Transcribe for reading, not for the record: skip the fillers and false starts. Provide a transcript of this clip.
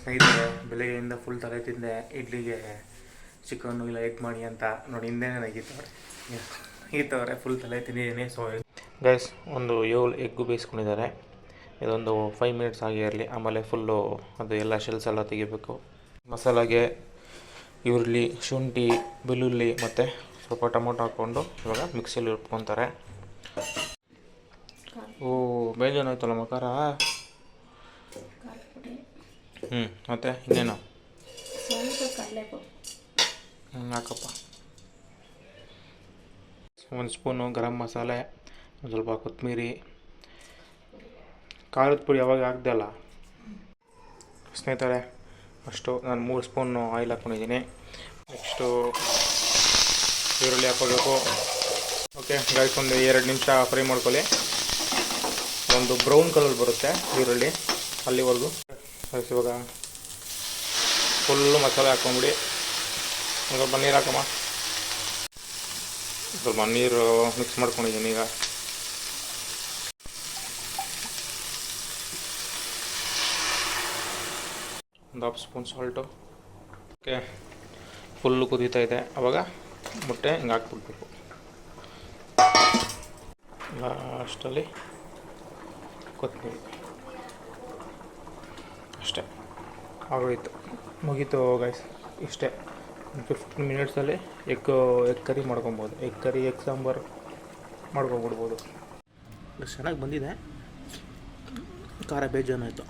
ಸ್ನೇಹಿತರೆ, ಬೆಳಗ್ಗೆಯಿಂದ ಫುಲ್ ತಲೆ ತಿಂದೆ. ಇಡ್ಲಿಗೆ ಚಿಕನ್ನು ಇಲ್ಲ ಎಗ್ ಮಾಡಿ ಅಂತ ನೋಡಿ ಹಿಂದೆನೇ ನಗೀತವ್ರೆ ಫುಲ್ ತಲೆ ತಿಂದಿದ್ದೀನಿ. ಸೊ ಗೈಸ್, ಒಂದು 7 ಎಗ್ಗು ಬೇಯಿಸ್ಕೊಂಡಿದ್ದಾರೆ. ಇದೊಂದು 5 ಮಿನಿಟ್ಸ್ ಆಗಿ ಇರಲಿ, ಆಮೇಲೆ ಫುಲ್ಲು ಅದು ಎಲ್ಲ ಶೆಲ್ಸ್ ಎಲ್ಲ ತೆಗಿಬೇಕು. ಮಸಾಲಾಗೆ ಈರುಳ್ಳಿ, ಶುಂಠಿ, ಬೆಳ್ಳುಳ್ಳಿ ಮತ್ತು ಸ್ವಲ್ಪ ಟೊಮೊಟೊ ಹಾಕ್ಕೊಂಡು ಇವಾಗ ಮಿಕ್ಸಿಯಲ್ಲಿ ರುಬ್ಕೊತಾರೆ. ಓ, ಬೇಜಾನಾಯ್ತಲ್ಲ ಮಕಾರ. ಮತ್ತು ಇನ್ನೇನು ಹಾಕಪ್ಪ. ಒಂದು ಸ್ಪೂನು ಗರಂ ಮಸಾಲೆ, ಒಂದು ಸ್ವಲ್ಪ ಕೊತ್ತಂಬರಿ, ಖಾರದ ಪುಡಿ ಯಾವಾಗ ಹಾಕ್ದೆ ಅಲ್ಲ ಸ್ನೇಹಿತರೆ, ಅಷ್ಟು. ನಾನು 3 ಸ್ಪೂನು ಆಯಿಲ್ ಹಾಕ್ಕೊಂಡಿದ್ದೀನಿ. ನೆಕ್ಸ್ಟು ಈರುಳ್ಳಿ ಹಾಕ್ಕೋಬೇಕು. ಓಕೆ ಗೈಸ್, ಒಂದು 2 ನಿಮಿಷ ಫ್ರೈ ಮಾಡ್ಕೊಳ್ಳಿ. ಒಂದು ಬ್ರೌನ್ ಕಲರ್ ಬರುತ್ತೆ ಈರುಳ್ಳಿ, ಅಲ್ಲಿವರೆಗೂ. ಇವಾಗ ಫುಲ್ಲು ಮಸಾಲೆ ಹಾಕ್ಕೊಂಬಿಡಿ. ಒಂದು ಸ್ವಲ್ಪ ನೀರು ಹಾಕಮ್ಮ. ಸ್ವಲ್ಪ ನೀರು ಮಿಕ್ಸ್ ಮಾಡ್ಕೊಂಡಿದ್ದೀನಿ. ಈಗ ಒಂದು 1/2 ಸ್ಪೂನ್ ಸಾಲ್ಟು. ಓಕೆ, ಫುಲ್ಲು ಕುದೀತಾ ಇದೆ. ಆವಾಗ ಮೊಟ್ಟೆ ಹಿಂಗೆ ಹಾಕ್ಬಿಡ್ಬೇಕು. ಲಾಸ್ಟಲ್ಲಿ ಕೊತ್ತಂಬರಿ. ಅಷ್ಟೇ, ಆಗೋಯ್ತು, ಮುಗೀತು ಗೈಸ್. ಇಷ್ಟೇ. 15 ಮಿನಿಟ್ಸಲ್ಲಿ ಎಗ್ ಕರಿ ಮಾಡ್ಕೊಬೋದು. ಎಗ್ ಕರಿ, ಎಗ್ ಸಾಂಬಾರು ಮಾಡ್ಕೊಬಿಡ್ಬೋದು. ಚೆನ್ನಾಗಿ ಬಂದಿದೆ. ಖಾರ ಬೇಜಾನಾಯಿತು.